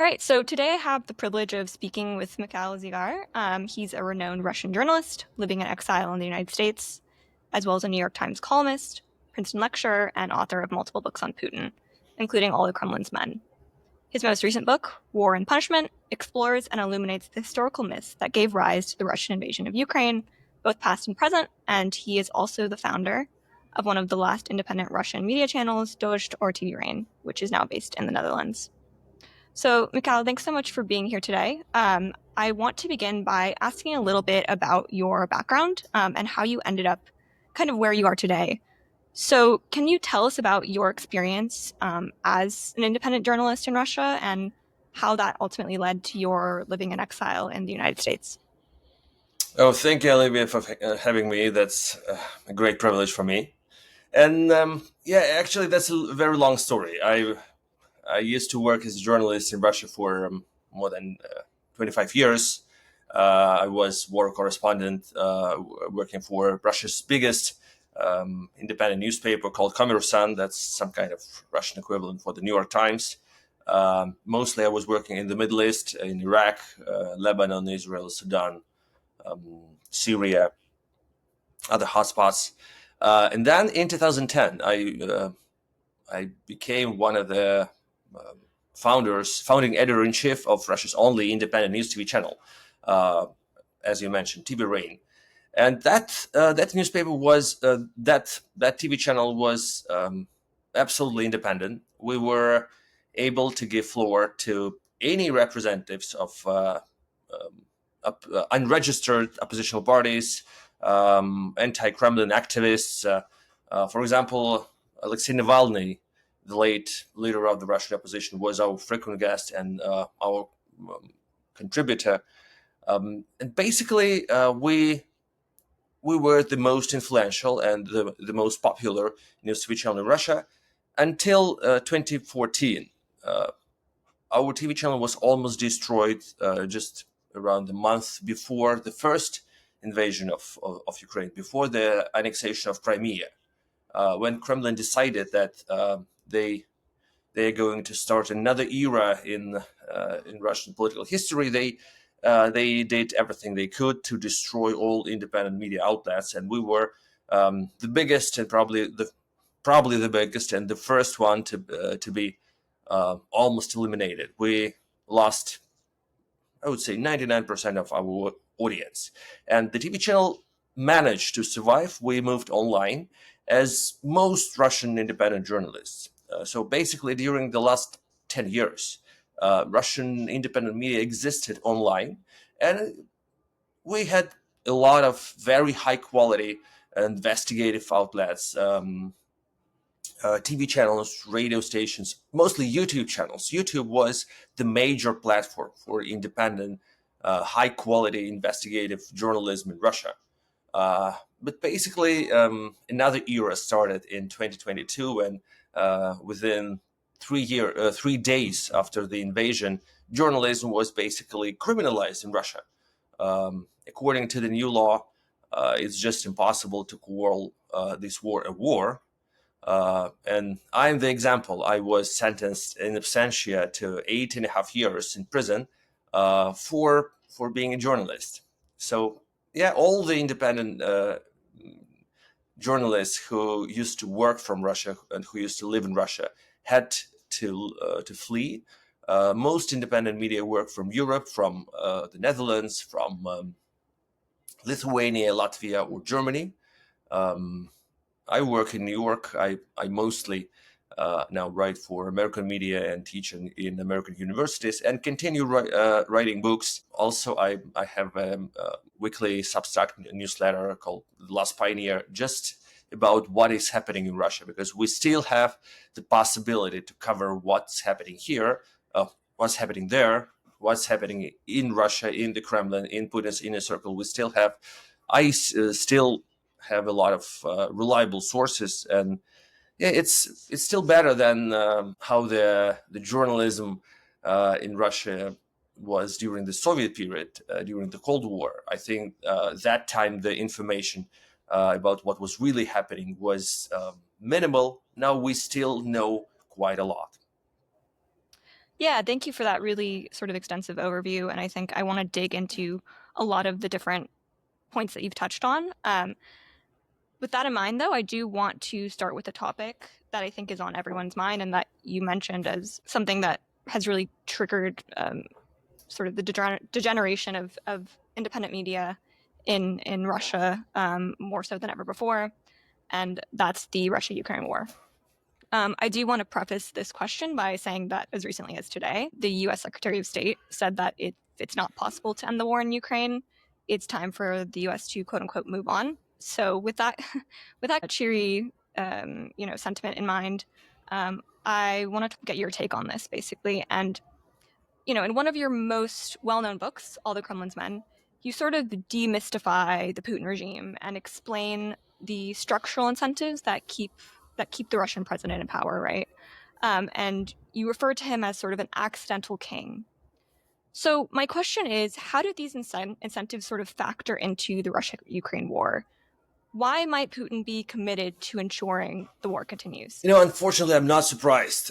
All right, so today I have the privilege of speaking with Mikhail Zygar. He's a renowned Russian journalist living in exile in the United States, as well as a New York Times columnist, Princeton lecturer, and author of multiple books on Putin, including All the Kremlin's Men. His most recent book, War and Punishment, explores and illuminates the historical myths that gave rise to the Russian invasion of Ukraine, both past and present, and he is also the founder of one of the last independent Russian media channels, Dost or TV Rain, which is now based in the Netherlands. So, Mikhail, thanks so much for being here today. I want to begin by asking a little bit about your background and how you ended up kind of where you are today. So, can you tell us about your experience as an independent journalist in Russia and how that ultimately led to your living in exile in the United States? Oh, thank you, Olivia, for having me. That's a great privilege for me. And yeah, actually, that's a very long story. I used to work as a journalist in Russia for more than 25 years. I was war correspondent working for Russia's biggest independent newspaper called Kommersant. That's some kind of Russian equivalent for the New York Times. Mostly, I was working in the Middle East, in Iraq, Lebanon, Israel, Sudan, Syria, other hotspots. And then in 2010, I became one of the founding editor in chief of Russia's only independent news TV channel, uh, as you mentioned, TV Rain. And that newspaper was that TV channel was absolutely independent. We were able to give floor to any representatives of unregistered oppositional parties, anti-Kremlin activists. For example, Alexei Navalny, the late leader of the Russian opposition, was our frequent guest and our contributor. And basically, we were the most influential and the most popular news TV channel in Russia until 2014. Uh, our TV channel was almost destroyed just around a month before the first invasion of Ukraine, before the annexation of Crimea, when Kremlin decided that they're going to start another era in Russian political history. They did everything they could to destroy all independent media outlets, and we were the biggest and probably the biggest and the first one to be almost eliminated. We lost, I would say, 99% of our audience, and the TV channel managed to survive. We moved online, as most Russian independent journalists. So basically, during the last 10 years, Russian independent media existed online, and we had a lot of very high quality investigative outlets, TV channels, radio stations, mostly YouTube channels. YouTube was the major platform for independent, high quality investigative journalism in Russia. But basically, another era started in 2022 when, within 3 days after the invasion, journalism was basically criminalized in Russia. According to the new law, it's just impossible to call this war a war. And I'm the example. I was sentenced in absentia to 8.5 years in prison for being a journalist. So yeah, all the independent journalists who used to work from Russia and who used to live in Russia had to flee. Most independent media work from Europe, from the Netherlands, from Lithuania, Latvia, or Germany. Um, I work in New York. I mostly now write for American media and teach in American universities and continue writing books. Also, I have a weekly Substack newsletter called The Last Pioneer, just about what is happening in Russia, because we still have the possibility to cover what's happening here, what's happening there, what's happening in Russia, in the Kremlin, in Putin's inner circle. Still have a lot of reliable sources, and yeah, it's still better than how the journalism in Russia was during the Soviet period, during the Cold War. I think that time the information about what was really happening was minimal. Now we still know quite a lot. Yeah, thank you for that really sort of extensive overview. And I think I want to dig into a lot of the different points that you've touched on. With that in mind, though, I do want to start with a topic that I think is on everyone's mind and that you mentioned as something that has really triggered sort of the degeneration of independent media in Russia more so than ever before. And that's the Russia-Ukraine war. I do want to preface this question by saying that as recently as today, the US Secretary of State said that it's not possible to end the war in Ukraine. It's time for the US to quote unquote move on. So with that with that cheery sentiment in mind, I want to get your take on this basically. And in one of your most well-known books, All the Kremlin's Men, you sort of demystify the Putin regime and explain the structural incentives that keep the Russian president in power, right? And you refer to him as sort of an accidental king. So my question is, how do these incentives sort of factor into the Russia-Ukraine war? Why might Putin be committed to ensuring the war continues? Unfortunately, I'm not surprised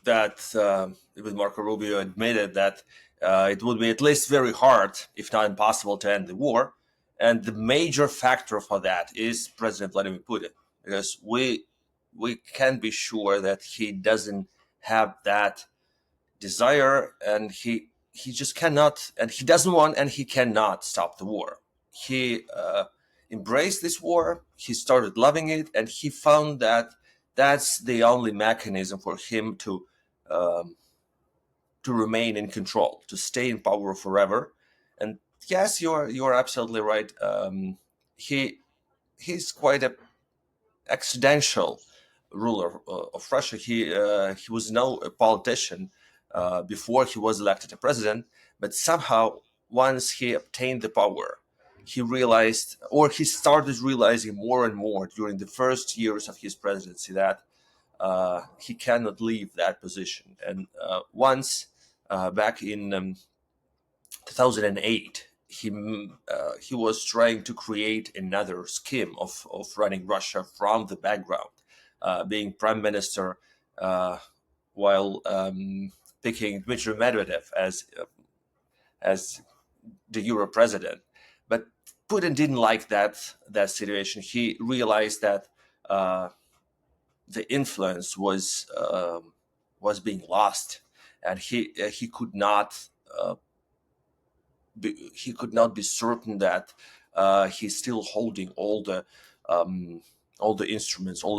that even Marco Rubio admitted that it would be at least very hard, if not impossible, to end the war. And the major factor for that is President Vladimir Putin, because we can be sure that he doesn't have that desire, and he just cannot, and he doesn't want, and he cannot stop the war. He embraced this war. He started loving it, and he found that that's the only mechanism for him um, to remain in control, to stay in power forever. And yes, you're absolutely right. He's quite a accidental ruler of Russia. He was no politician before he was elected a president, but somehow once he obtained the power, he realized, or he started realizing more and more during the first years of his presidency, that he cannot leave that position. And once back in 2008, he was trying to create another scheme of running Russia from the background, being prime minister while picking Dmitry Medvedev as the Euro president. But Putin didn't like that situation. He realized that the influence was being lost, and he could not. He could not be certain that he's still holding um, all the instruments, all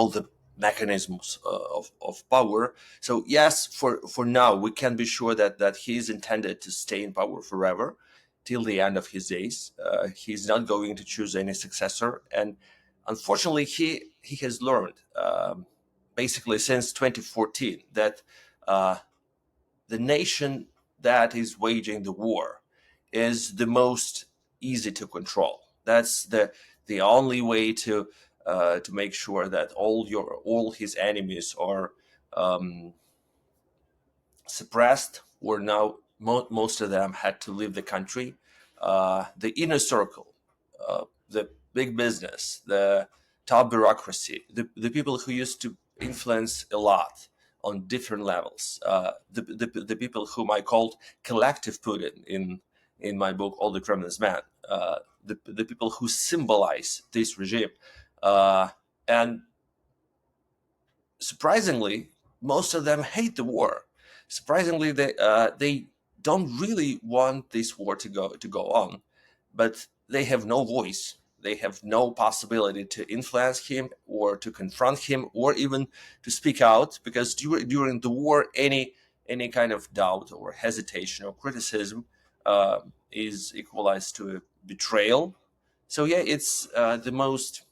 the mechanisms of power. So yes, for now we can be sure that he is intended to stay in power forever till the end of his days. He's not going to choose any successor, and unfortunately, he has learned basically since 2014 that. The nation that is waging the war is the most easy to control. That's the only way to make sure that all his enemies are um, suppressed, or now most of them had to leave the country. The inner circle, the big business, the top bureaucracy, the people who used to influence a lot on different levels, the people whom I called collective Putin in my book, All the Kremlin's Men, the people who symbolize this regime. And surprisingly, most of them hate the war. Surprisingly, they don't really want this war to go on, but they have no voice. They have no possibility to influence him or to confront him or even to speak out, because during the war, any kind of doubt or hesitation or criticism is equalized to a betrayal. So yeah, it's the most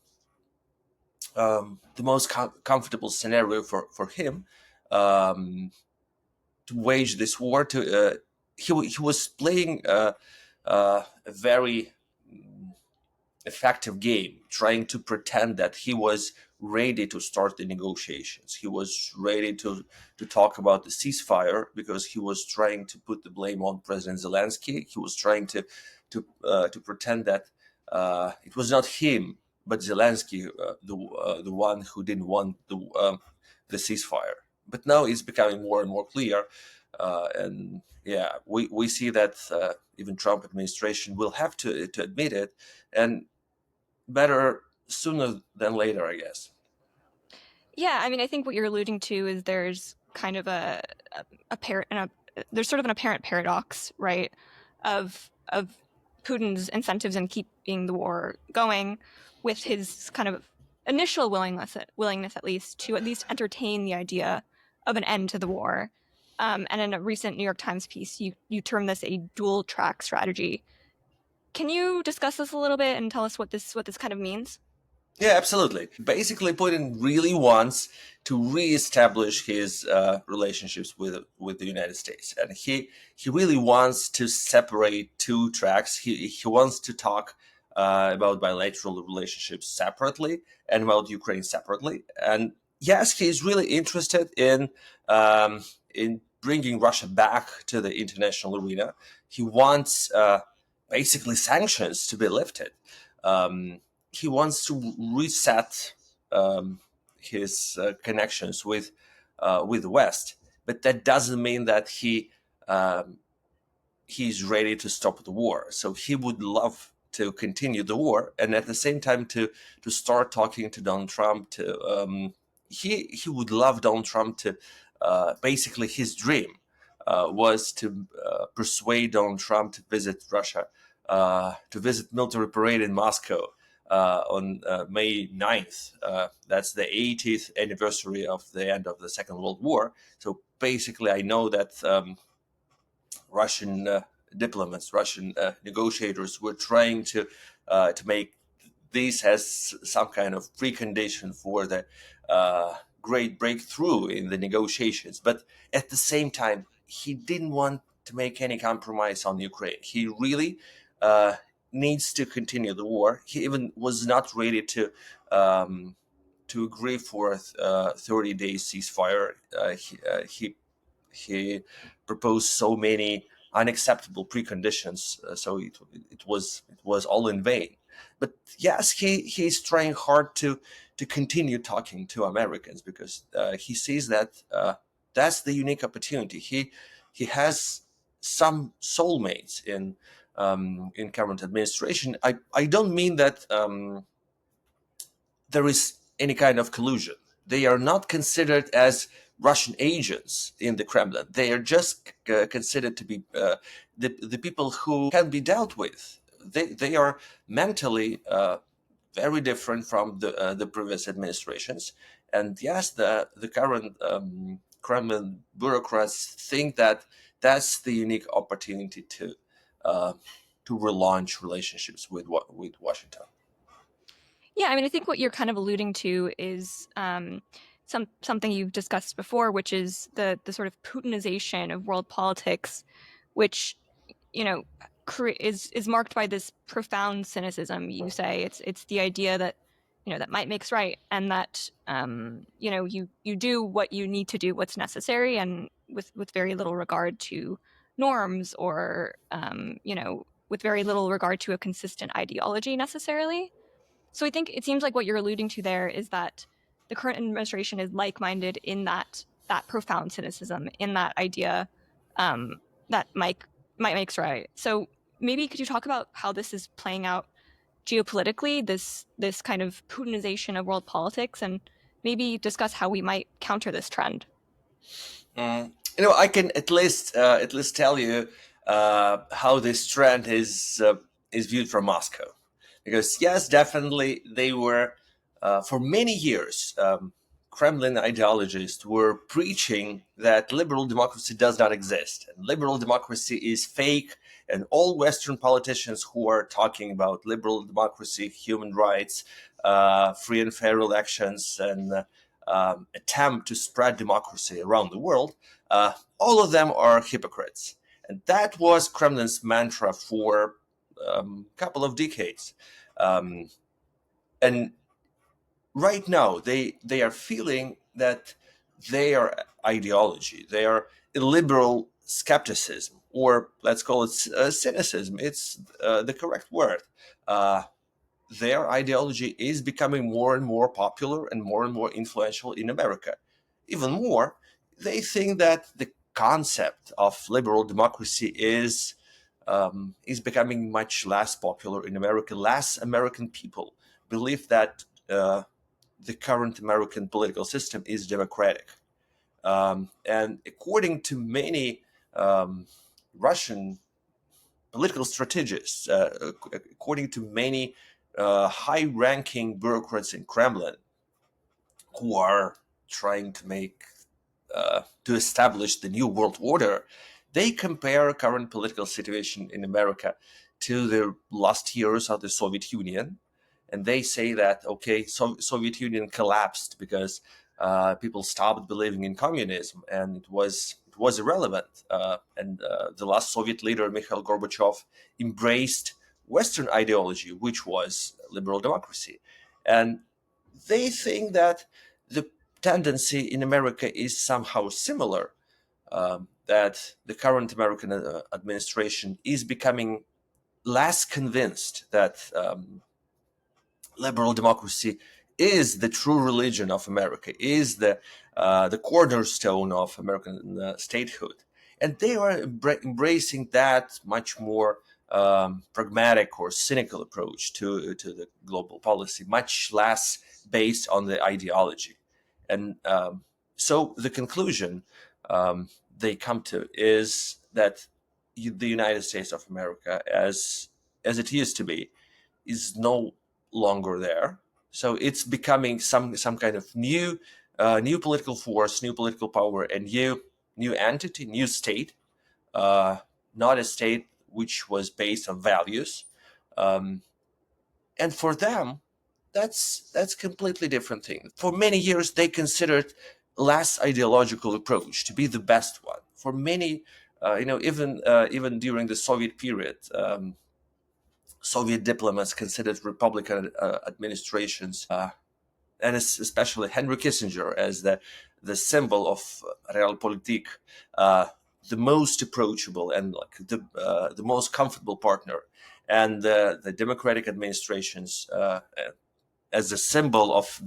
comfortable scenario for him um, to wage this war. He was playing a very effective game, trying to pretend that he was ready to start the negotiations. He was ready to talk about the ceasefire, because he was trying to put the blame on President Zelensky. He was trying to pretend that it was not him but Zelensky, the one who didn't want the ceasefire. But now it's becoming more and more clear, and yeah, we see that even Trump administration will have to admit it, and better sooner than later, I guess. Yeah, I mean, I think what you're alluding to is there's kind of a par- an, a there's sort of an apparent paradox, right, of Putin's incentives in keeping the war going, with his kind of initial willingness at least entertain the idea of an end to the war. And in a recent New York Times piece, you term this a dual track strategy. Can you discuss this a little bit and tell us what this kind of means? Yeah, absolutely. Basically, Putin really wants to reestablish his relationships with the United States, and he really wants to separate two tracks. He wants to talk about bilateral relationships separately and about Ukraine separately. And yes, he's really interested in bringing Russia back to the international arena. He wants basically sanctions to be lifted. Um, he wants to reset his connections with the West, but that doesn't mean that um, he's ready to stop the war. So he would love to continue the war, and at the same time to start talking to Donald Trump. He would love Donald Trump to basically his dream was to persuade Donald Trump to visit Russia, to visit military parade in Moscow on May 9th. That's the 80th anniversary of the end of the Second World War. So basically, I know that Russian diplomats, Russian negotiators were trying to make this as some kind of precondition for the great breakthrough in the negotiations. But at the same time, he didn't want to make any compromise on Ukraine. He really uh, needs to continue the war. He even was not ready to agree for a 30-day ceasefire. He proposed so many unacceptable preconditions, so it was all in vain. But yes, he's trying hard to continue talking to Americans because he sees that that's the unique opportunity. He has some soulmates in current administration. I don't mean that there is any kind of collusion. They are not considered as Russian agents in the Kremlin. They are just considered to be the people who can be dealt with. They are mentally very different from the previous administrations. And yes, the current Kremlin bureaucrats think that that's the unique opportunity uh, to relaunch relationships with Washington. Yeah, I mean, I think what you're kind of alluding to is something you've discussed before, which is the sort of Putinization of world politics, which you know is marked by this profound cynicism. You say it's the idea that that might makes right, and that you do what you need to do, what's necessary, and with very little regard to norms or with very little regard to a consistent ideology necessarily. So I think it seems like what you're alluding to there is that the current administration is like-minded in that profound cynicism, in that idea that might makes right. So maybe could you talk about how this is playing out geopolitically, this kind of Putinization of world politics, and maybe discuss how we might counter this trend? I can at least tell you how this trend is viewed from Moscow, because yes, definitely they were for many years. Kremlin ideologists were preaching that liberal democracy does not exist and liberal democracy is fake, and all Western politicians who are talking about liberal democracy, human rights, free and fair elections, and attempt to spread democracy around the world, all of them are hypocrites. And that was Kremlin's mantra for a couple of decades. Um, and right now, they are feeling that their ideology, their illiberal skepticism, or let's call it cynicism, it's the correct word. Uh, their ideology is becoming more and more popular and more influential in America. Even more, They think that the concept of liberal democracy is becoming much less popular in America. Less American people believe that the current American political system is democratic. And according to many Russian political strategists, according to many high ranking bureaucrats in Kremlin who are trying to establish the new world order, they compare current political situation in America to the last years of the Soviet Union, and they say that okay, Soviet Union collapsed because people stopped believing in communism, and it was irrelevant. And the last Soviet leader, Mikhail Gorbachev, embraced Western ideology, which was liberal democracy, and they think that the tendency in America is somehow similar. That the current American administration is becoming less convinced that liberal democracy is the true religion of America, is the cornerstone of American statehood, and they are embracing that much more pragmatic or cynical approach to the global policy, much less based on the ideology. And so the conclusion they come to is that the United States of America, as it used to be, is no longer there. So it's becoming some kind of new political force, new political power, and new entity, new state. Uh, Not a state which was based on values. Um, and for them, that's completely different thing. For many years, they considered less ideological approach to be the best one. For many, even during the Soviet period. Soviet diplomats considered Republican administrations, and especially Henry Kissinger, as the symbol of realpolitik, the most approachable and like the most comfortable partner, and the Democratic administrations as a symbol of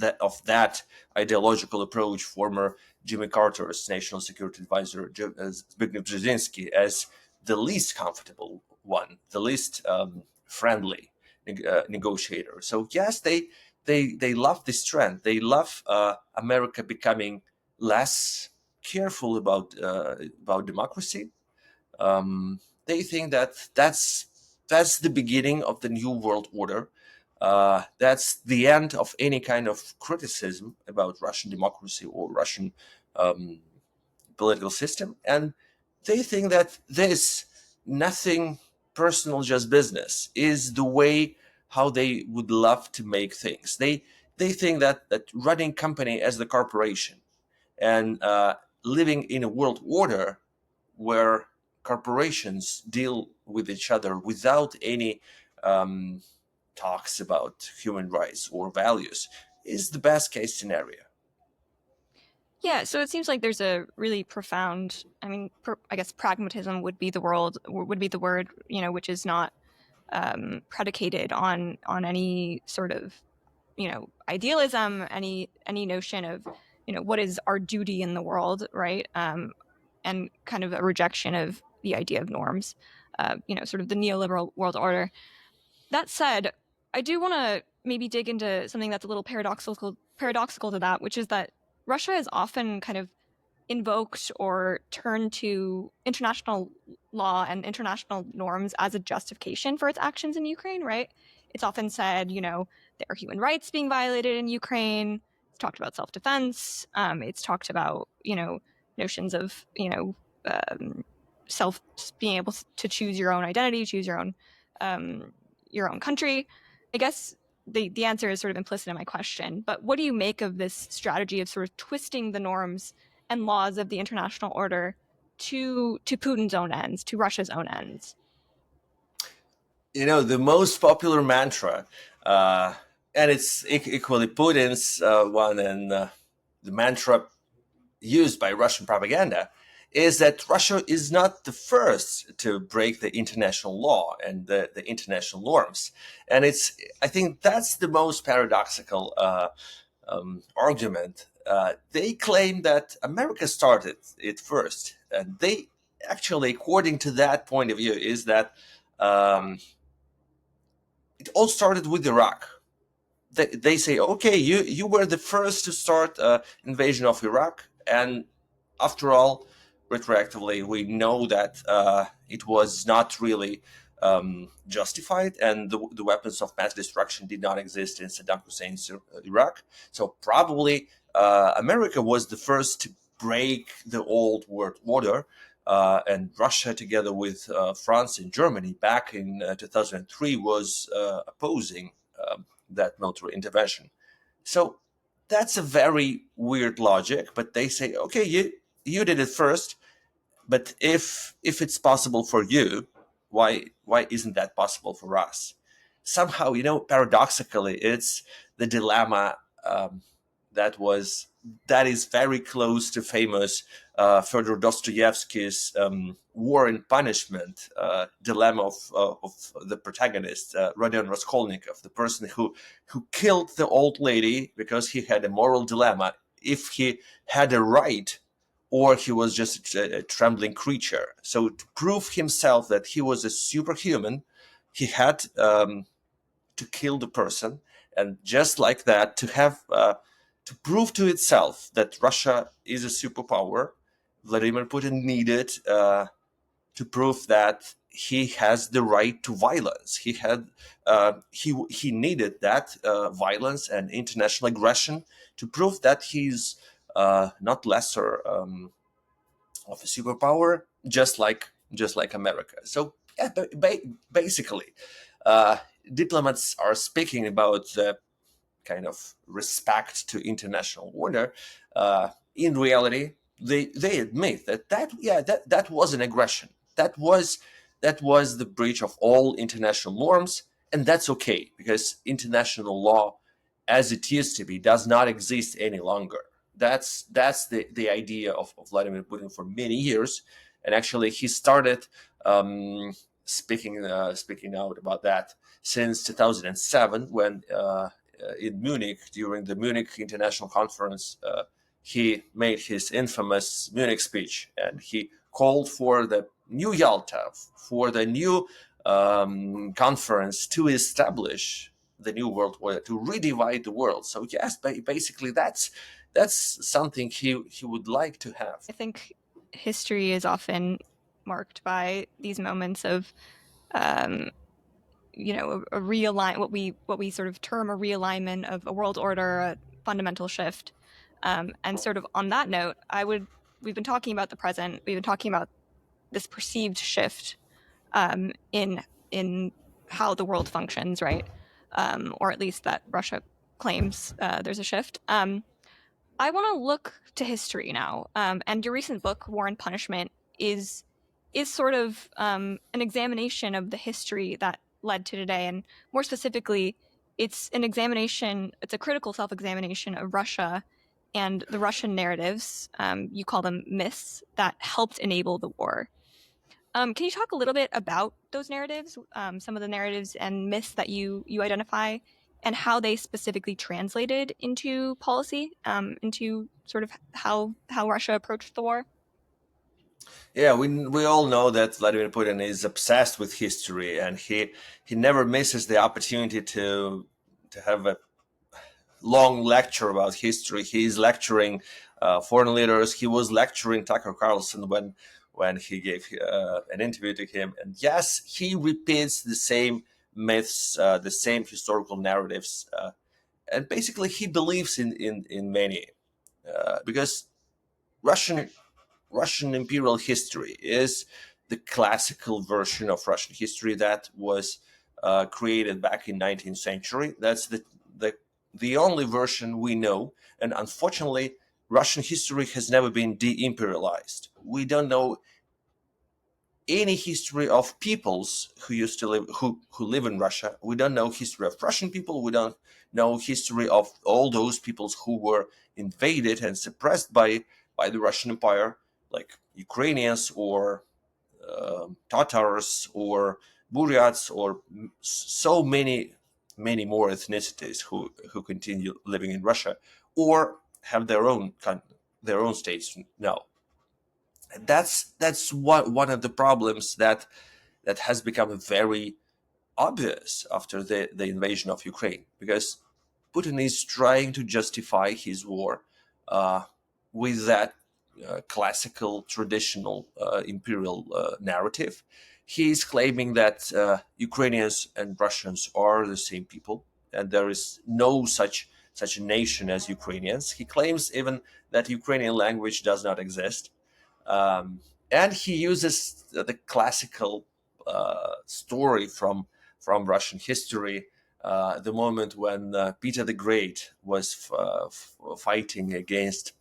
that ideological approach. Former Jimmy Carter's national security advisor Zbigniew Brzezinski as the least comfortable one, the least friendly negotiator. So yes, they love this trend. They love America becoming less careful about democracy. They think that that's the beginning of the new world order. That's the end of any kind of criticism about Russian democracy or Russian um, political system, and they think that this nothing personal, just business, is the way how they would love to make things. They think that running company as the corporation and living in a world order where corporations deal with each other without any um, talks about human rights or values is the best case scenario. Yeah, so it seems like there's a really profound, I mean, I guess pragmatism would be the world would be the word, which is not predicated on any sort of, idealism, any notion of, what is our duty in the world, right? And kind of a rejection of the idea of norms, sort of the neoliberal world order. That said, I do want to maybe dig into something that's a little paradoxical to that, which is that Russia is often kind of invoked or turned to international law and international norms as a justification for its actions in Ukraine, right? It's often said, there are human rights being violated in Ukraine. It's talked about self-defense. It's talked about, notions of, self being able to choose your own identity, choose um, your own country. I guess the answer is sort of implicit in my question. But what do you make of this strategy of sort of twisting the norms and laws of the international order to Putin's own ends, to Russia's own ends? The most popular mantra, and it's equally Putin's one, and the mantra used by Russian propaganda is that Russia is not the first to break the international law and the international norms. And I think that's the most paradoxical argument. They claim that America started it first, and they actually, according to that point of view, is that um, it all started with Iraq. They say, okay, you were the first to start invasion of Iraq, and after all, retroactively, we know that it was not really justified, and the weapons of mass destruction did not exist in Saddam Hussein's Iraq. So probably America was the first to break the old world order. And Russia, together with France and Germany, back in 2003, was opposing that military intervention. So that's a very weird logic, but they say, okay, you did it first, but if it's possible for you, why isn't that possible for us? Somehow, paradoxically, it's the dilemma that was that is very close to famous Fyodor Dostoevsky's War and Punishment dilemma of the protagonist, Rodion Raskolnikov, the person who killed the old lady because he had a moral dilemma if he had a right or he was just a trembling creature. So to prove himself that he was a superhuman, he had to kill the person, and just like that, to have to prove to itself that Russia is a superpower. Vladimir Putin needed to prove that he has the right to violence. He needed that violence and international aggression to prove that he's not lesser of a superpower, just like America. So yeah, basically, uh, diplomats are speaking about the kind of respect to international order. In reality, they admit that was an aggression. That was the breach of all international norms, and that's okay because international law, as it used to be, does not exist any longer. That's the idea of Vladimir Putin for many years, and actually he started speaking out about that since 2007 when in Munich during the Munich International Conference he made his infamous Munich speech, and he called for the new Yalta, for the new conference to establish the new world order, to redivide the world. So yes, basically that's something he would like to have. I think history is often marked by these moments of, um, a realign what we sort of term a realignment of a world order, a fundamental shift. And sort of on that note, we've been talking about the present. We've been talking about this perceived shift in how the world functions, right? Or at least that Russia claims there's a shift. I want to look to history now, and your recent book, War and Punishment, is sort of an examination of the history that led to today, and more specifically, it's an examination. It's a critical self-examination of Russia and the Russian narratives. You call them myths that helped enable the war. Can you talk a little bit about those narratives, some of the narratives and myths that you identify, and how they specifically translated into policy, into sort of how Russia approached the war? Yeah, we all know that Vladimir Putin is obsessed with history, and he never misses the opportunity to have a long lecture about history. He's lecturing foreign leaders. He was lecturing Tucker Carlson when he gave an interview to him, and yes, he repeats the same myths, the same historical narratives, and basically he believes in many because Russian Russian imperial history is the classical version of Russian history that was created back in 19th century. That's the the only version we know, and unfortunately, Russian history has never been de-imperialized. We don't know any history of peoples who used to live who live in Russia. We don't know history of Russian people. We don't know history of all those peoples who were invaded and suppressed by the Russian Empire, like Ukrainians or Tatars or Buryats or so many many more ethnicities who continue living in Russia or have their own states now. And that's one of the problems that has become very obvious after the invasion of Ukraine, because Putin is trying to justify his war uh, with that classical, traditional imperial narrative. He is claiming that Ukrainians and Russians are the same people, and there is no such a nation as Ukrainians. He claims even that Ukrainian language does not exist, and he uses the classical story from Russian history, the moment when Peter the Great was fighting against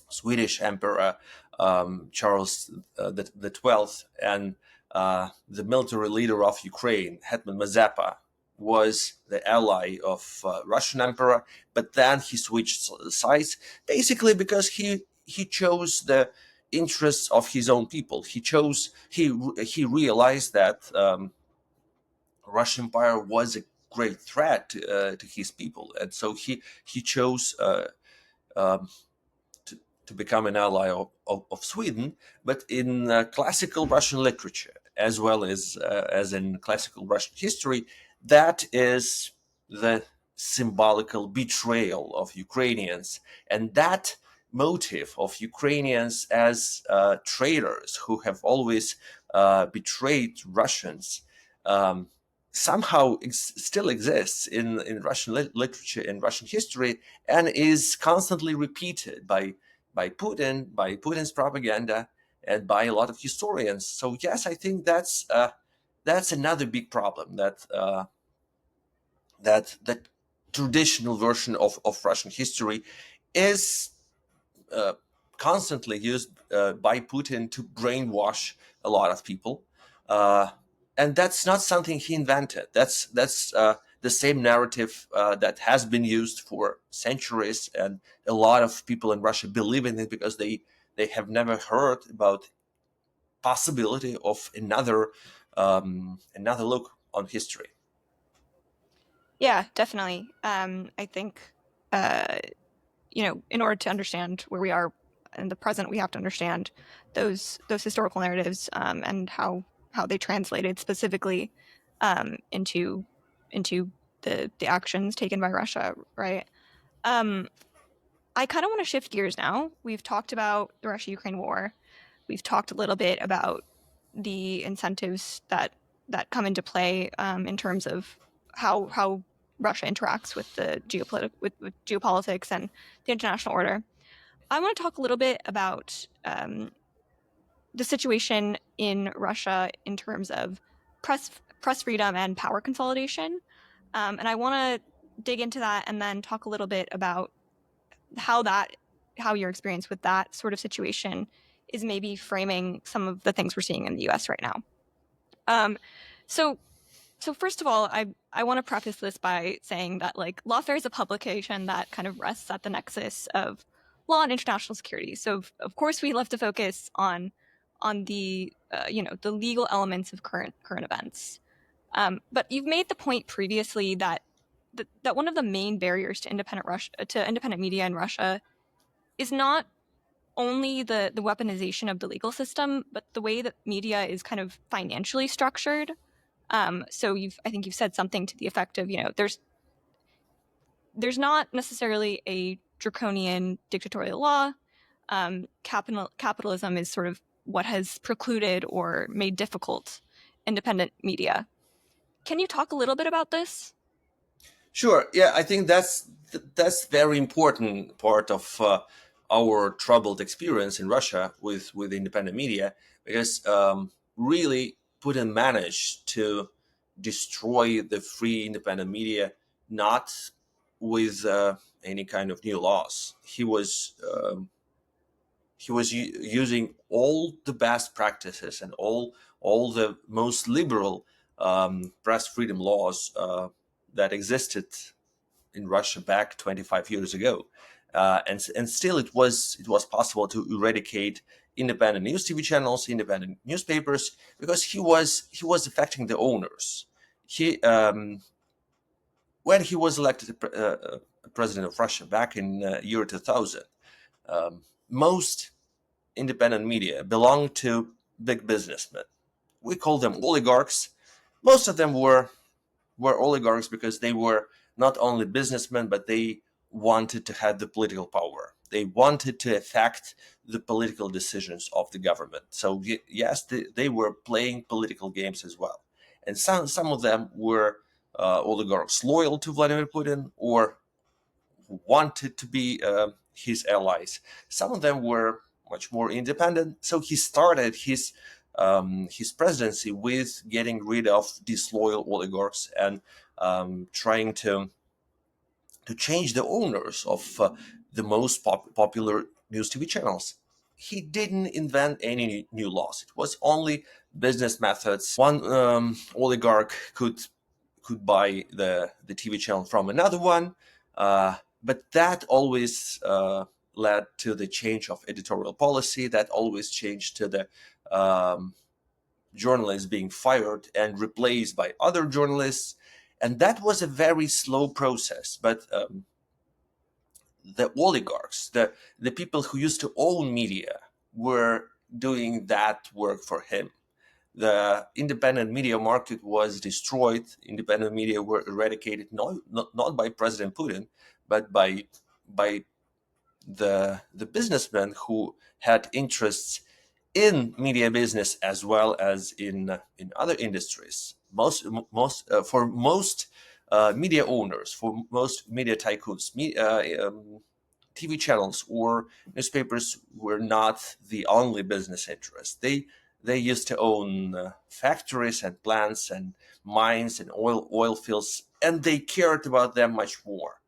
Swedish Emperor Charles the 12th, and the military leader of Ukraine, Hetman Mazepa, was the ally of Russian Emperor, but then he switched sides, basically because he chose the interests of his own people. He realized that Russian Empire was a great threat to his people, and so he chose um, to become an ally of Sweden, but in classical Russian literature, as well as in classical Russian history, that is the symbolical betrayal of Ukrainians, and that motive of Ukrainians as traitors who have always betrayed Russians. Somehow still exists in Russian literature and Russian history, and is constantly repeated by Putin, by Putin's propaganda, and by a lot of historians. So yes, I think that's another big problem, that traditional version of Russian history is uh, constantly used by Putin to brainwash a lot of people, uh, and that's not something he invented. That's the same narrative that has been used for centuries, and a lot of people in Russia believe in it because they have never heard about possibility of another look on history. Yeah, definitely. I think, uh, in order to understand where we are in the present, we have to understand those historical narratives, and how they translated specifically into the actions taken by Russia, right? Um, I kind of want to shift gears now. We've talked about the Russia-Ukraine war. We've talked a little bit about the incentives that come into play, in terms of how Russia interacts with the with geopolitics and the international order. I want to talk a little bit about the situation in Russia in terms of press freedom and power consolidation, and I want to dig into that and then talk a little bit about how that how your experience with that sort of situation is maybe framing some of the things we're seeing in the U.S. right now. Um, so so first of all, I want to preface this by saying that like Lawfare is a publication that kind of rests at the nexus of law and international security. So of course we love to focus on the the legal elements of current events. But you've made the point previously that that one of the main barriers to independent media in Russia is not only the weaponization of the legal system, but the way that media is kind of financially structured. So I think you've said something to the effect of, there's not necessarily a draconian dictatorial law. Capitalism is sort of what has precluded or made difficult independent media. Can you talk a little bit about this? Sure. Yeah, I think that's very important part of our troubled experience in Russia with independent media, because really Putin managed to destroy the free independent media, not with any kind of new laws. He was using all the best practices and all the most liberal press freedom laws that existed in Russia back 25 years ago, and still it was possible to eradicate independent news TV channels, independent newspapers, because he was affecting the owners. He when he was elected president of Russia back in year 2000, most independent media belonged to big businessmen. We call them oligarchs. Most of them were oligarchs because they were not only businessmen, but they wanted to have the political power. They wanted to affect the political decisions of the government. So yes, they were playing political games as well. And some of them were oligarchs loyal to Vladimir Putin or who wanted to be his allies. Some of them were much more independent. So he started his presidency with getting rid of disloyal oligarchs and trying to change the owners of the most popular news TV channels. He didn't invent any new laws. It was only business methods. One oligarch could buy the TV channel from another one, but that always led to the change of editorial policy. That always changed to the journalists being fired and replaced by other journalists, and that was a very slow process. But the oligarchs, the people who used to own media, were doing that work for him. The independent media market was destroyed. Independent media were eradicated not by President Putin, but by the businessmen who had interests in media business as well as in other industries. For most media owners, for most media tycoons, TV channels or newspapers were not the only business interest. They used to own factories and plants and mines and oil fields, and they cared about them much more.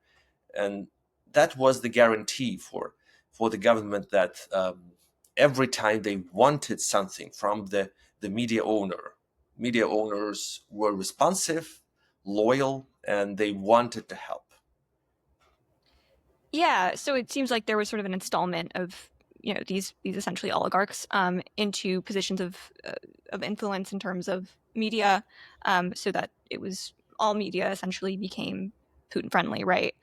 And that was the guarantee for the government that every time they wanted something from the media owners were responsive, loyal, and they wanted to help. Yeah, so it seems like there was sort of an installment of these essentially oligarchs into positions of influence in terms of media, so that it was all media essentially became Putin friendly, right?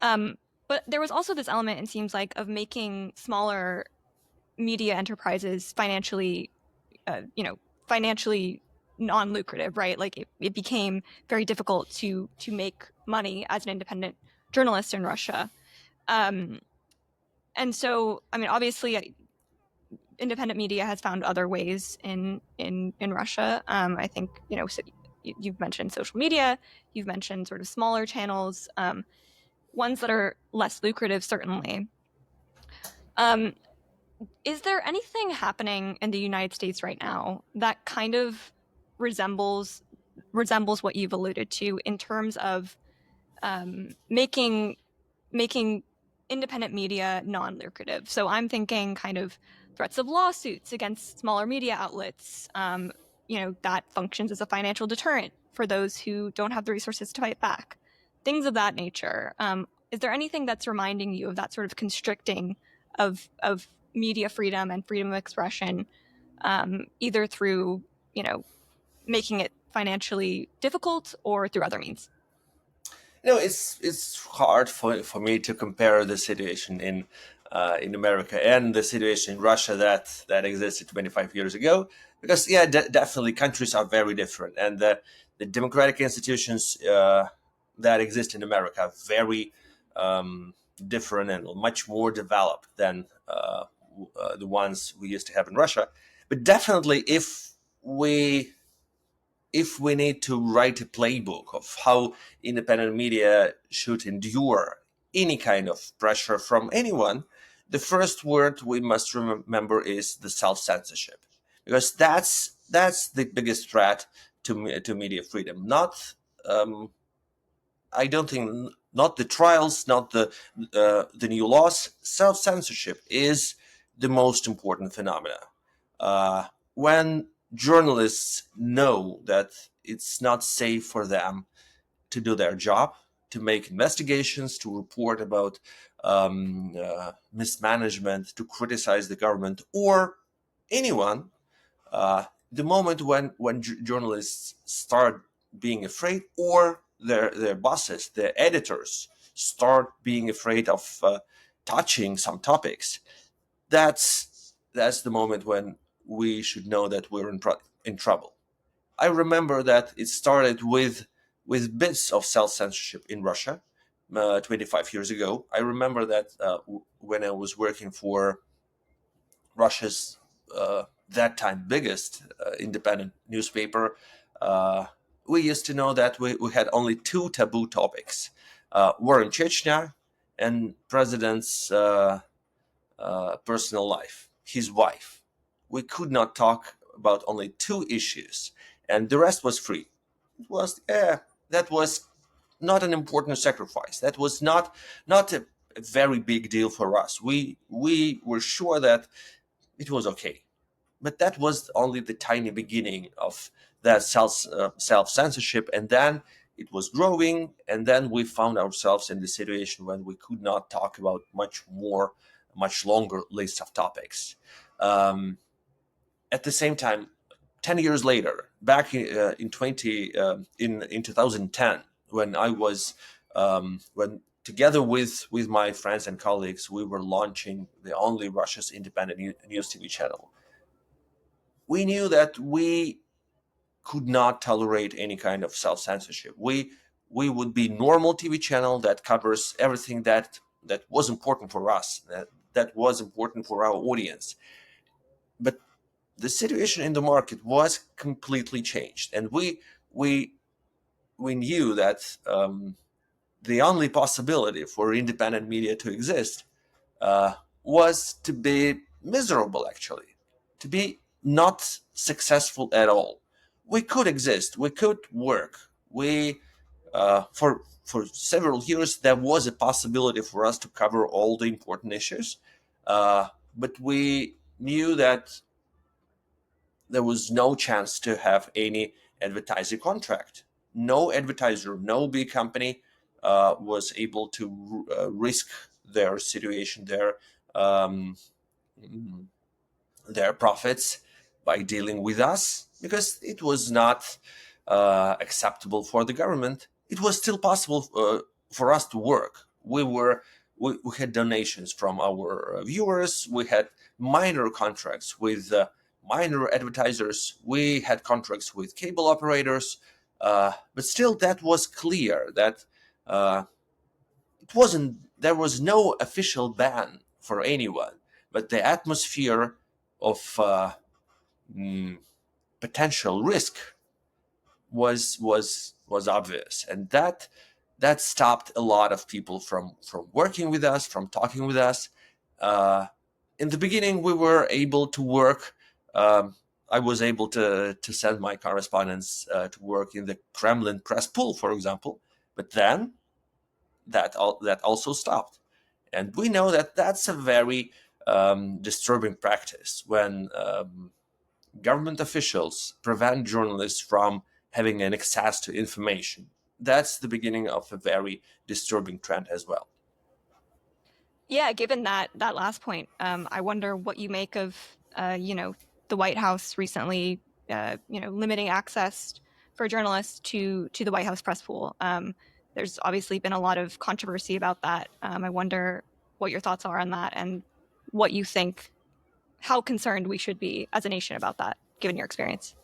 Um, but there was also this element, it seems like, of making smaller media enterprises financially non-lucrative, right? Like it became very difficult to make money as an independent journalist in Russia. Um, and so, I mean, obviously, independent media has found other ways in Russia. I think so you've mentioned social media, you've mentioned sort of smaller channels, ones that are less lucrative, certainly. Um, is there anything happening in the United States right now that kind of resembles what you've alluded to in terms of making independent media non-lucrative? So I'm thinking kind of threats of lawsuits against smaller media outlets. That functions as a financial deterrent for those who don't have the resources to fight back. Things of that nature. Is there anything that's reminding you of that sort of constricting of media freedom and freedom of expression, either through making it financially difficult or through other means? It's hard for me to compare the situation in America and the situation in Russia that existed 25 years ago, because yeah, definitely countries are very different, and the democratic institutions that exist in America are very different and much more developed than the ones we used to have in Russia. But definitely, if we need to write a playbook of how independent media should endure any kind of pressure from anyone, the first word we must remember is the self-censorship, because that's the biggest threat to media freedom. Not I don't think not the trials, not the new laws. Self-censorship is the most important phenomena. When journalists know that it's not safe for them to do their job, to make investigations, to report about mismanagement, to criticize the government or anyone, the moment when journalists start being afraid or their bosses, their editors, start being afraid of touching some topics, that's the moment when we should know that we're in trouble. I remember that it started with bits of self-censorship in Russia 25 years ago. I remember that when I was working for Russia's that time biggest independent newspaper, uh, we used to know that we had only two taboo topics: war in Chechnya and president's personal life, his wife. We could not talk about only two issues, and the rest was free. It was that was not an important sacrifice. That was not a very big deal for us. We were sure that it was okay, but that was only the tiny beginning of that self censorship, and then it was growing, and then we found ourselves in the situation when we could not talk about much longer list of topics. Um, at the same time, 10 years later, back in 2010, when I was when together with my friends and colleagues, we were launching the only Russia's independent news TV channel. We knew that we could not tolerate any kind of self-censorship. We would be normal TV channel that covers everything that was important for us, that was important for our audience. But the situation in the market was completely changed, and we we knew that the only possibility for independent media to exist uh, was to be miserable, actually, to be not successful at all. We could exist, we could work. We for several years there was a possibility for us to cover all the important issues, but we knew that there was no chance to have any advertising contract. No advertiser, no big company was able to risk their situation, um, their profits by dealing with us, because it was not acceptable for the government. It was still possible for us to work. We had donations from our viewers. We had minor contracts with minor advertisers. We had contracts with cable operators, but still, that was clear that uh, it wasn't. There was no official ban for anyone, but the atmosphere of mm, potential risk was obvious, and that stopped a lot of people from working with us, from talking with us. Uh, in the beginning, we were able to work. I was able to send my correspondents to work in the Kremlin press pool, for example, but then that also stopped. And we know that that's a very disturbing practice when government officials prevent journalists from having an access to information. That's the beginning of a very disturbing trend as well. Yeah, given that last point, I wonder what you make of the White House recently limiting access for journalists to the White House press pool. There's obviously been a lot of controversy about that. I wonder what your thoughts are on that and what you think, how concerned we should be as a nation about that, given your experience.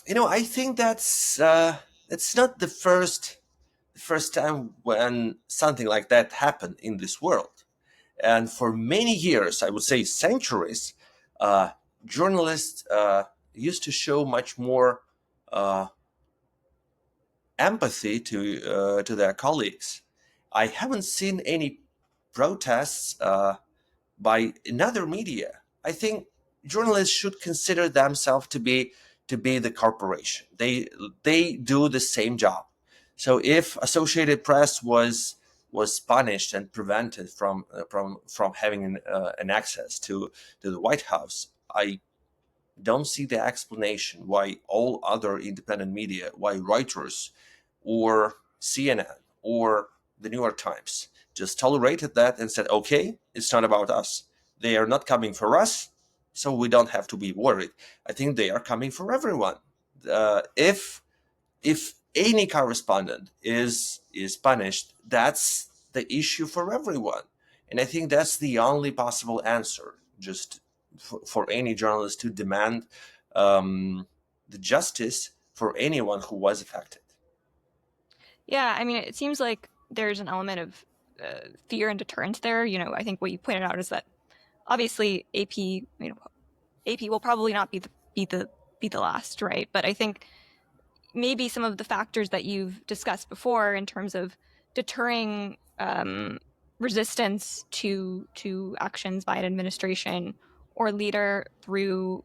I think that's not the first time when something like that happened in this world. And for many years, I would say centuries, uh, journalists used to show much more uh, empathy to their colleagues. I haven't seen any protests by another media. I think journalists should consider themselves to be the corporation. They do the same job. So if Associated Press was punished and prevented from having an access to the White House, I don't see the explanation why all other independent media, why Reuters or CNN or the New York Times just tolerated that and said, okay, it's not about us. They are not coming for us, so we don't have to be worried. I think they are coming for everyone. If any correspondent is punished, that's the issue for everyone. And I think that's the only possible answer, just for any journalist to demand the justice for anyone who was affected. Yeah, I mean, it seems like there's an element of fear and deterrence there. I think what you pointed out is that obviously AP will probably not be the last, right? But I think maybe some of the factors that you've discussed before in terms of deterring resistance to actions by an administration or leader through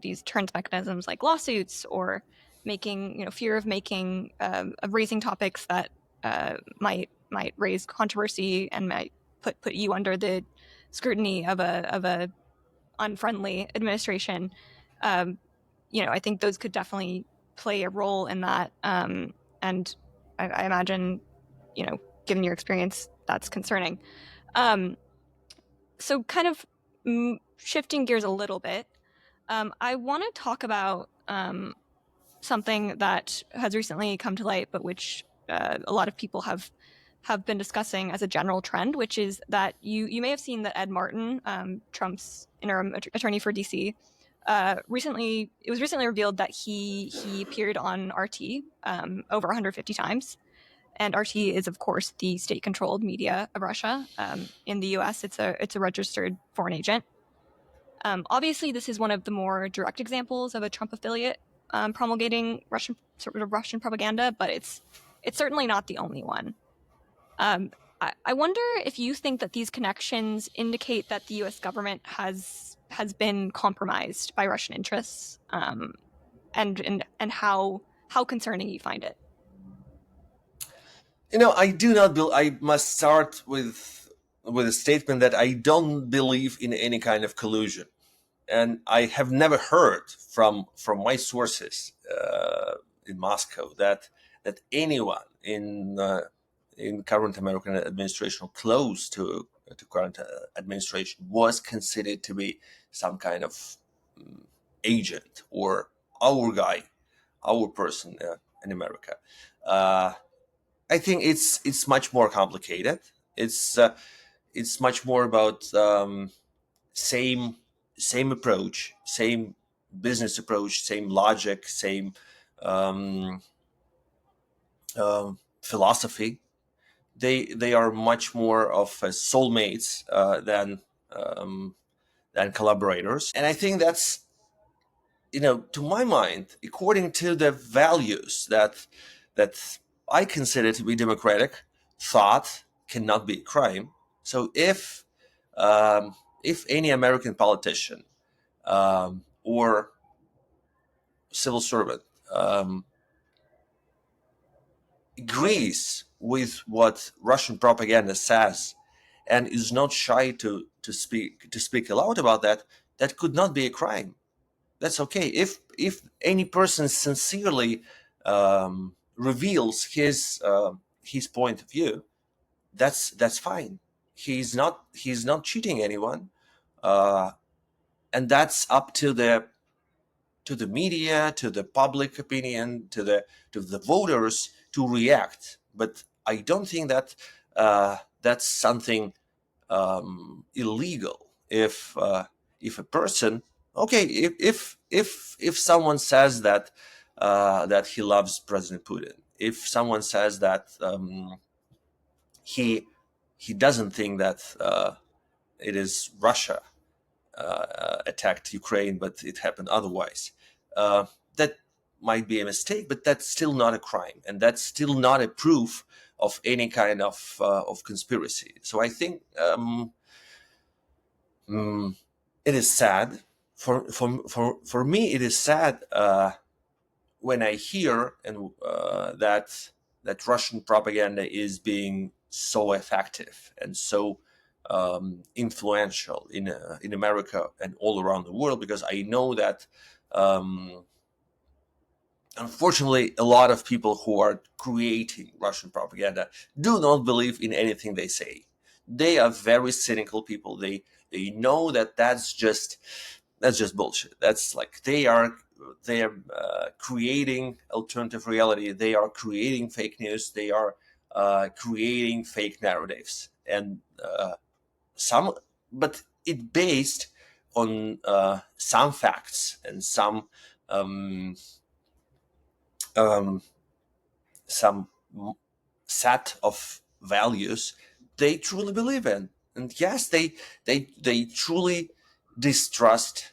these deterrence mechanisms like lawsuits, or making fear of raising topics that might raise controversy and might put you under the scrutiny of a unfriendly administration. Um, I think those could definitely play a role in that. And I imagine, you know, given your experience, that's concerning. Um, so, kind of shifting gears a little bit, I want to talk about something that has recently come to light, but which a lot of people have been discussing as a general trend, which is that you may have seen that Ed Martin, Trump's interim attorney for DC, it was recently revealed that he appeared on RT over 150 times. And RT is, of course, the state-controlled media of Russia. In the U.S., it's a registered foreign agent. Obviously, this is one of the more direct examples of a Trump affiliate promulgating Russian propaganda, but it's certainly not the only one. I wonder if you think that these connections indicate that the U.S. government has been compromised by Russian interests, and how concerning you find it. I do not. I must start with a statement that I don't believe in any kind of collusion, and I have never heard from my sources in Moscow that anyone in current American administration or close to current administration was considered to be some kind of agent or our guy, our person in America. Uh, I think it's much more complicated. It's much more about same same approach, same business approach, same logic, same um, philosophy. They are much more of soulmates um, than collaborators, and I think that's, to my mind, according to the values that I consider to be democratic, thought cannot be a crime. So if any American politician or civil servant agrees with what Russian propaganda says and is not shy to speak aloud about that, that could not be a crime. That's okay. If any person sincerely reveals his point of view, that's fine. He's not cheating anyone, uh, and that's up to the media, to the public opinion, to the voters to react. But I don't think that that's something illegal. If a person, okay, if someone says that he loves President Putin, if someone says that he he doesn't think that it is Russia attacked Ukraine, but it happened otherwise. Uh, that might be a mistake, but that's still not a crime, and that's still not a proof of any kind of conspiracy. So I think it is sad for me. It is sad when I hear that Russian propaganda is being so effective and so influential in America and all around the world, because I know that um, unfortunately a lot of people who are creating Russian propaganda do not believe in anything they say. They are very cynical people. They know that that's just bullshit. That's like they are creating alternative reality. They are creating fake news. They are creating fake narratives, and some, but it based on some facts and um, um, some set of values they truly believe in. And yes, they truly distrust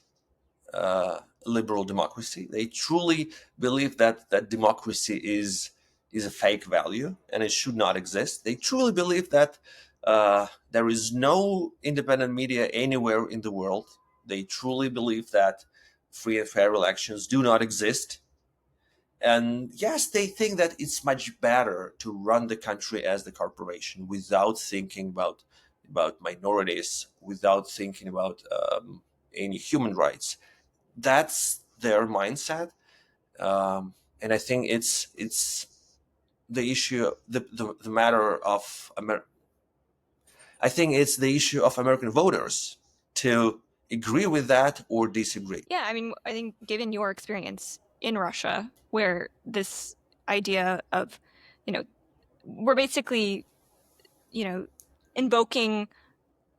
liberal democracy. They truly believe that democracy is a fake value and it should not exist. They truly believe that there is no independent media anywhere in the world. They truly believe that free and fair elections do not exist. And yes, they think that it's much better to run the country as the corporation without thinking about minorities, without thinking about any human rights. That's their mindset, and I think it's the issue, the matter of I think it's the issue of American voters to agree with that or disagree. Yeah, I mean, I think given your experience in Russia, where this idea of, you know, we're basically, invoking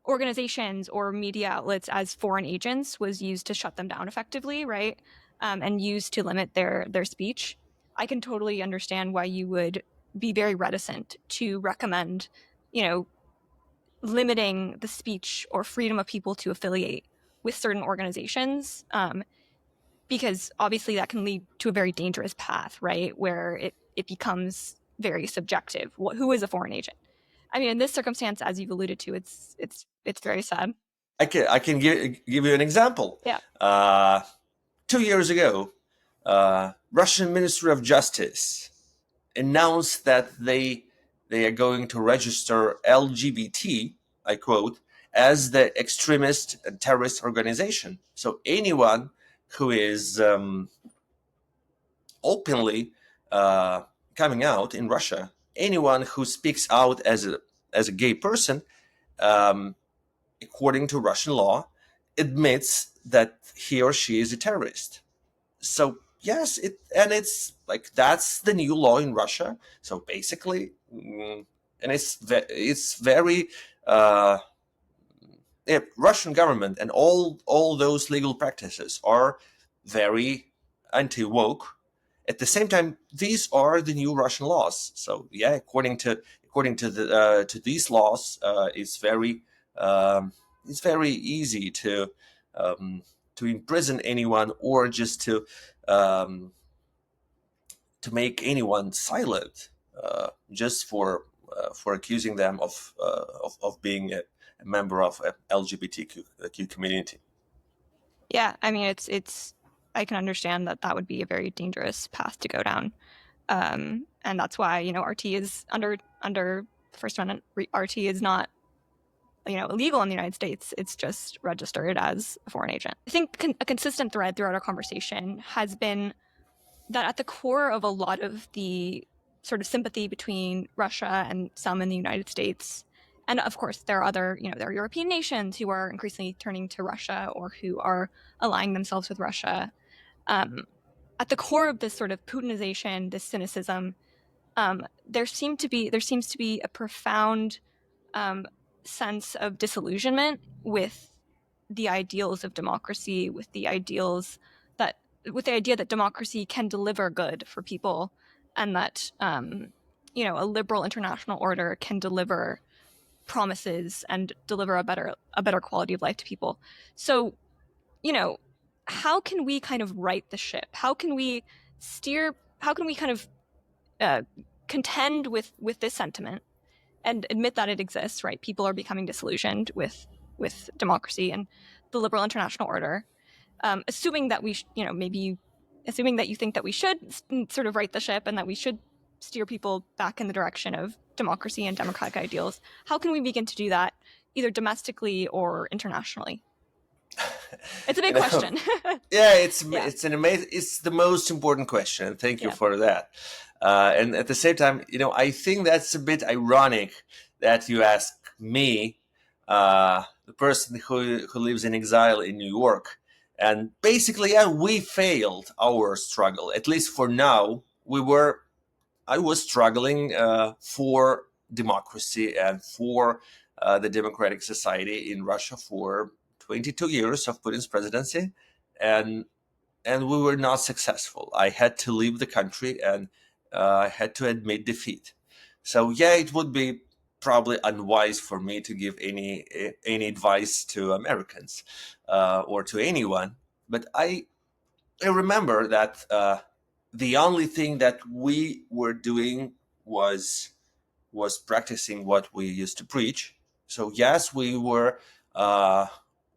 organizations or media outlets as foreign agents was used to shut them down effectively, right? And used to limit their speech. I can totally understand why you would be very reticent to recommend, you know, limiting the speech or freedom of people to affiliate with certain organizations, because obviously that can lead to a very dangerous path, right? Where it becomes very subjective. Who is a foreign agent? I mean, in this circumstance, as you've alluded to, it's very sad. I can give you an example. Yeah. 2 years ago, Russian Ministry of Justice announced that they are going to register LGBT, I quote, as the extremist and terrorist organization. So anyone who is openly uh, coming out in Russia, anyone who speaks out as a gay person, um, according to Russian law, admits that he or she is a terrorist. So yes, it's like that's the new law in Russia. So basically, and it's very uh, Russian government and all those legal practices are very anti woke. At the same time, these are the new Russian laws. So yeah, according to these laws, um, it's very easy to imprison anyone or just um, to make anyone silent just for accusing them of being a member of a LGBTQ community. Yeah, I mean, it's. I can understand that that would be a very dangerous path to go down, and that's why RT is under the First Amendment. RT is not illegal in the United States. It's just registered as a foreign agent. I think a consistent thread throughout our conversation has been that at the core of a lot of the sort of sympathy between Russia and some in the United States, and of course there are other, there are European nations who are increasingly turning to Russia or who are aligning themselves with Russia. Um, at the core of this sort of Putinization, this cynicism, there seems to be a profound sense of disillusionment with the ideals of democracy, with the idea that democracy can deliver good for people, and that a liberal international order can deliver promises and deliver a better quality of life to people. So, you know, how can we kind of right the ship? How can we steer? How can we kind of uh, contend with this sentiment and admit that it exists? Right, people are becoming disillusioned with democracy and the liberal international order, assuming that assuming that you think that we should sort of right the ship and that we should steer people back in the direction of democracy and democratic ideals. How can we begin to do that, either domestically or internationally? It's a You big know, question. yeah, it's Yeah. it's an amazing, it's the most important question. Thank you Yeah. for that. And at the same time, I think that's a bit ironic that you ask me, the person who lives in exile in New York, And basically, yeah, we failed our struggle. At least for now, we were. I was struggling for democracy and for the democratic society in Russia for 22 years of Putin's presidency, and we were not successful. I had to leave the country, and I had to admit defeat. So yeah, it would be probably unwise for me to give any advice to Americans or to anyone. But I remember that the only thing that we were doing was practicing what we used to preach. So yes, uh,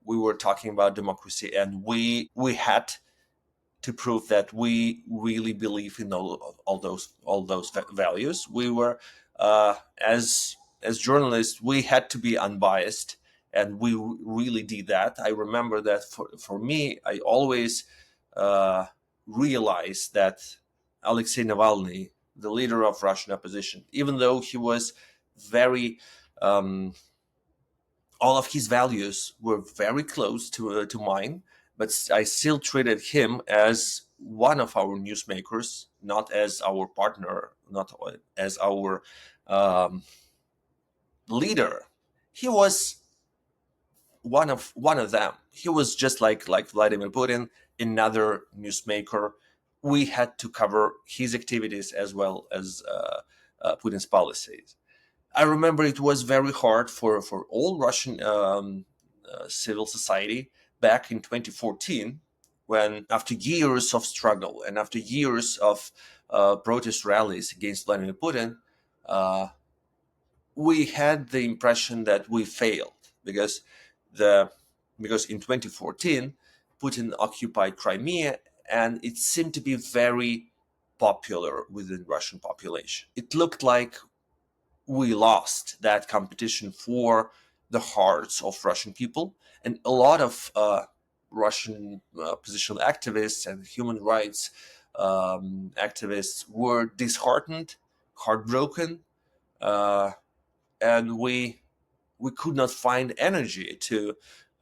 we were talking about democracy, and we had to prove that we really believe in all those values. We were as journalists, we had to be unbiased, and we really did that. I remember that for me, I always uh, realized that Alexei Navalny, the leader of Russian opposition, even though he was very um, all of his values were very close to mine, but I still treated him as one of our newsmakers, not as our partner, not as our um, leader. He was one of them. He was just like Vladimir Putin, another newsmaker. We had to cover his activities as well as Putin's policies. I remember it was very hard for all Russian civil society back in 2014, when after years of struggle and after years of protest rallies against Vladimir Putin, uh, we had the impression that we failed because the because in 2014 Putin occupied Crimea, and it seemed to be very popular within Russian population. It looked like we lost that competition for the hearts of Russian people, and a lot of Russian oppositional activists and human rights activists were disheartened, heartbroken, uh, and we could not find energy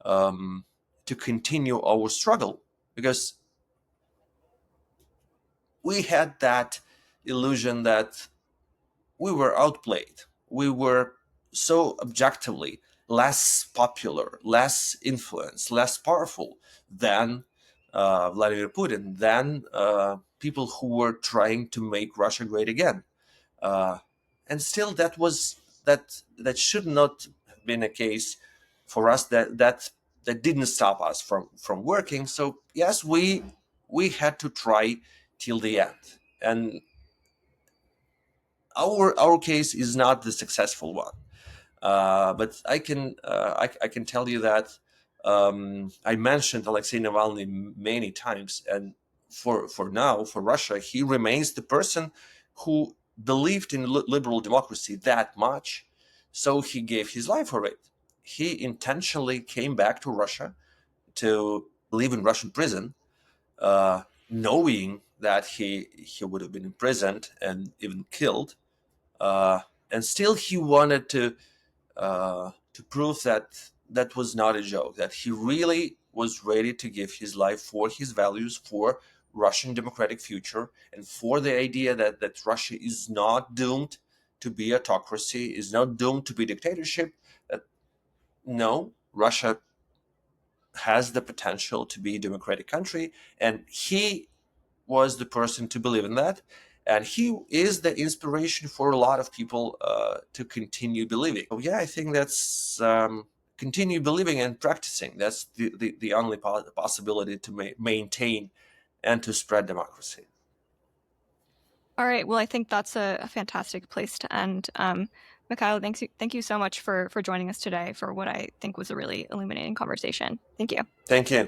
um, to continue our struggle because we had that illusion that we were outplayed. We were so objectively less popular, less influenced, less powerful than Vladimir Putin, than people who were trying to make Russia great again. Uh, and still, that should not have been a case for us. That didn't stop us from working. So yes, we had to try till the end, and our case is not the successful one. But I can tell you that I mentioned Alexei Navalny many times, and for now, for Russia, he remains the person who believed in liberal democracy that much, so he gave his life for it. He intentionally came back to Russia to live in Russian prison, knowing that he would have been imprisoned and even killed, uh, and still he wanted to prove that that was not a joke, that he really was ready to give his life for his values, for Russian democratic future, and for the idea that Russia is not doomed to be autocracy, is not doomed to be dictatorship. That no, Russia has the potential to be a democratic country, and he was the person to believe in that. And he is the inspiration for a lot of people to continue believing. So yeah, I think that's continue believing and practicing. That's the only possibility to maintain and to spread democracy. All right. Well, I think that's a fantastic place to end. Mikhail, thank you so much for joining us today for what I think was a really illuminating conversation. Thank you. Thank you.